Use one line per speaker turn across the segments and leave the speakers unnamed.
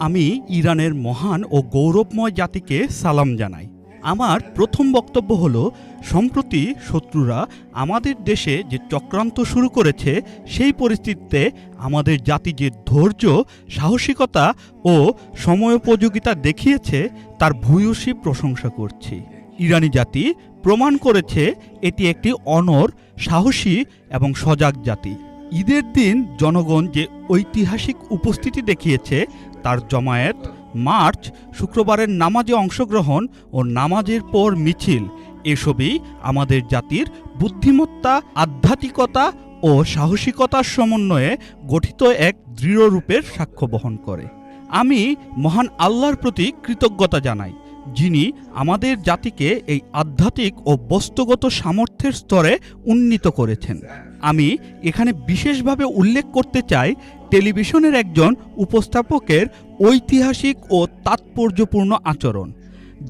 আমি ইরানের মহান ও গৌরবময় জাতিকে সালাম জানাই। আমার প্রথম বক্তব্য হলো, সম্প্রতি শত্রুরা আমাদের দেশে যে চক্রান্ত শুরু করেছে, সেই পরিস্থিতিতে আমাদের জাতি যে ধৈর্য, সাহসিকতা ও সময়োপযোগিতা দেখিয়েছে, তার ভূয়সী প্রশংসা করছি। ইরানি জাতি প্রমাণ করেছে এটি একটি অনড়, সাহসী এবং সজাগ জাতি। ঈদের দিন জনগণ যে ঐতিহাসিক উপস্থিতি দেখিয়েছে, তার জমায়েত, মার্চ, শুক্রবারের নামাজে অংশগ্রহণ ও নামাজের পর মিছিল, এসবই আমাদের জাতির বুদ্ধিমত্তা, আধ্যাত্মিকতা ও সাহসিকতার সমন্বয়ে গঠিত এক দৃঢ় রূপের সাক্ষ্য বহন করে। আমি মহান আল্লাহর প্রতি কৃতজ্ঞতা জানাই, যিনি আমাদের জাতিকে এই আধ্যাত্মিক ও বস্তুগত সামর্থ্যের স্তরে উন্নীত করেছেন। আমি এখানে বিশেষভাবে উল্লেখ করতে চাই টেলিভিশনের একজন উপস্থাপকের ঐতিহাসিক ও তাৎপর্যপূর্ণ আচরণ,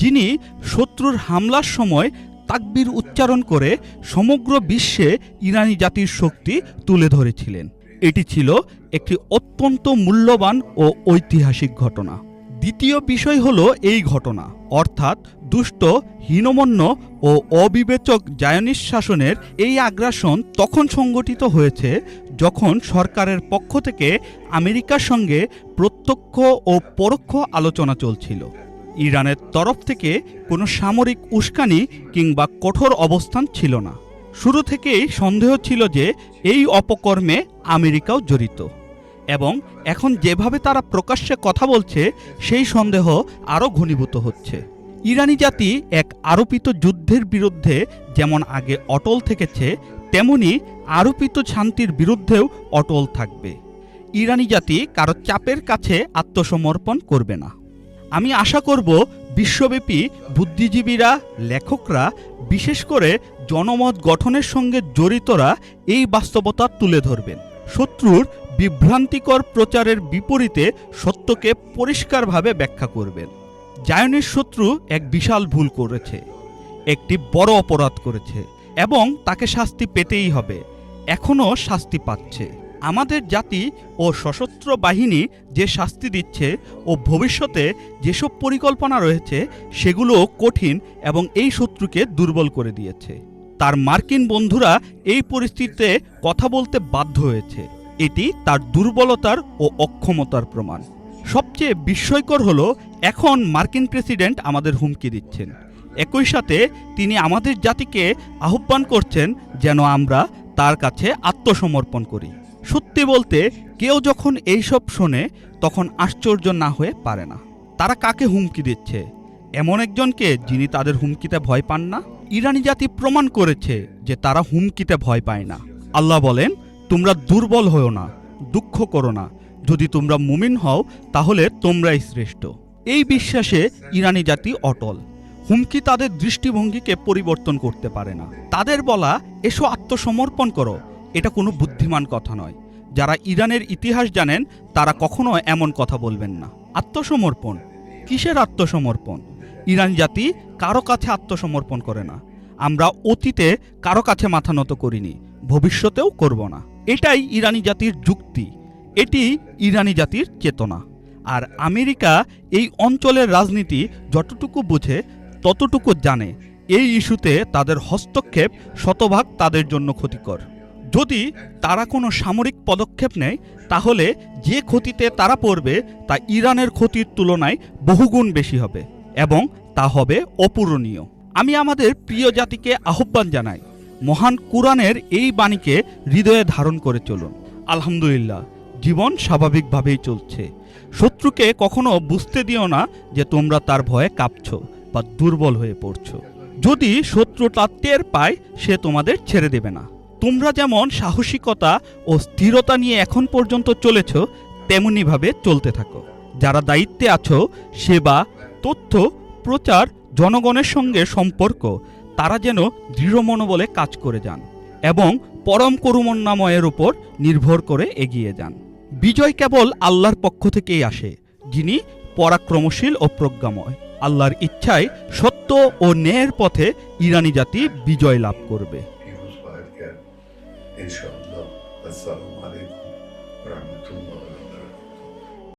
যিনি শত্রুর হামলার সময় তাকবীর উচ্চারণ করে সমগ্র বিশ্বে ইরানি জাতির শক্তি তুলে ধরেছিলেন। এটি ছিল একটি অত্যন্ত মূল্যবান ও ঐতিহাসিক ঘটনা। দ্বিতীয় বিষয় হলো এই ঘটনা, অর্থাৎ দুষ্ট, হীনমন্য ও অবিবেচক জায়নিস্ট শাসনের এই আগ্রাসন তখন সংগঠিত হয়েছে যখন সরকারের পক্ষ থেকে আমেরিকার সঙ্গে প্রত্যক্ষ ও পরোক্ষ আলোচনা চলছিল। ইরানের তরফ থেকে কোনো সামরিক উস্কানি কিংবা কঠোর অবস্থান ছিল না। শুরু থেকেই সন্দেহ ছিল যে এই অপকর্মে আমেরিকাও জড়িত, এবং এখন যেভাবে তারা প্রকাশ্যে কথা বলছে, সেই সন্দেহ আরও ঘনীভূত হচ্ছে। ইরানি জাতি এক আরোপিত যুদ্ধের বিরুদ্ধে যেমন আগে অটল থেকেছে, তেমনি আরোপিত শান্তির বিরুদ্ধেও অটল থাকবে। ইরানি জাতি কারো চাপের কাছে আত্মসমর্পণ করবে না। আমি আশা করব বিশ্বব্যাপী বুদ্ধিজীবীরা, লেখকরা, বিশেষ করে জনমত গঠনের সঙ্গে জড়িতরা এই বাস্তবতা তুলে ধরবেন। শত্রুর বিভ্রান্তিকর প্রচারের বিপরীতে সত্যকে পরিষ্কারভাবে ব্যাখ্যা করবেন। জায়নিস্ট শত্রু এক বিশাল ভুল করেছে, একটি বড় অপরাধ করেছে, এবং তাকে শাস্তি পেতেই হবে। এখনও শাস্তি পাচ্ছে। আমাদের জাতি ও সশস্ত্র বাহিনী যে শাস্তি দিচ্ছে ও ভবিষ্যতে যেসব পরিকল্পনা রয়েছে, সেগুলো কঠিন এবং এই শত্রুকে দুর্বল করে দিয়েছে। তার মার্কিন বন্ধুরা এই পরিস্থিতিতে কথা বলতে বাধ্য হয়েছে। এটি তার দুর্বলতার ও অক্ষমতার প্রমাণ। সবচেয়ে বিস্ময়কর হলো, এখন মার্কিন প্রেসিডেন্ট আমাদের হুমকি দিচ্ছেন। একই সাথে তিনি আমাদের জাতিকে আহ্বান করছেন যেন আমরা তার কাছে আত্মসমর্পণ করি। সত্যি বলতে, কেউ যখন এইসব শোনে তখন আশ্চর্য না হয়ে পারে না। তারা কাকে হুমকি দিচ্ছে? এমন একজনকে যিনি তাদের হুমকিতে ভয় পান না। ইরানি জাতি প্রমাণ করেছে যে তারা হুমকিতে ভয় পায় না। আল্লাহ বলেন, তোমরা দুর্বল হও না, দুঃখ করো না, যদি তোমরা মুমিন হও তাহলে তোমরাই শ্রেষ্ঠ। এই বিশ্বাসে ইরানি জাতি অটল। হুমকি তাদের দৃষ্টিভঙ্গিকে পরিবর্তন করতে পারে না। তাদের বলা, এসো আত্মসমর্পণ করো, এটা কোনো বুদ্ধিমান কথা নয়। যারা ইরানের ইতিহাস জানেন তারা কখনো এমন কথা বলবেন না। আত্মসমর্পণ? কিসের আত্মসমর্পণ? ইরানি জাতি কারো কাছে আত্মসমর্পণ করে না। আমরা অতীতে কারো কাছে মাথা নত করিনি, ভবিষ্যতেও করব না। এটাই ইরানি জাতির যুক্তি, এটি ইরানি জাতির চেতনা। আর আমেরিকা এই অঞ্চলের রাজনীতি যতটুকু বুঝে ততটুকু জানে, এই ইস্যুতে তাদের হস্তক্ষেপ শতভাগ তাদের জন্য ক্ষতিকর। যদি তারা কোনো সামরিক পদক্ষেপ নেয়, তাহলে যে ক্ষতিতে তারা পড়বে তা ইরানের ক্ষতির তুলনায় বহুগুণ বেশি হবে, এবং তা হবে অপূরণীয়। আমি আমাদের প্রিয় জাতিকে আহ্বান জানাই, মহান কুরআনের এই বাণীকে হৃদয়ে ধারণ করে চলুন। আলহামদুলিল্লাহ, জীবন স্বাভাবিকভাবেই চলছে। শত্রুকে কখনো বুঝতে দিও না যে তোমরা তার ভয়ে কাঁপছ বা দুর্বল হয়ে পড়ছ। যদি শত্রুটা টের পায়, সে তোমাদের ছেড়ে দেবে না। তোমরা যেমন সাহসিকতা ও স্থিরতা নিয়ে এখন পর্যন্ত চলেছ, তেমনিভাবে চলতে থাকো। যারা দায়িত্বে আছো, সেবা, তথ্য, প্রচার, জনগণের সঙ্গে সম্পর্ক, তারা যেন দৃঢ় মনোবলে কাজ করে যান এবং পরম করুণাময়ের উপর নির্ভর করে এগিয়ে যান। বিজয় কেবল আল্লাহর পক্ষ থেকেই আসে, যিনি পরাক্রমশীল ও প্রজ্ঞাময়। আল্লাহর ইচ্ছায় সত্য ও ন্যায়ের পথে ইরানি জাতি বিজয় লাভ করবে।
ইনশাআল্লাহ।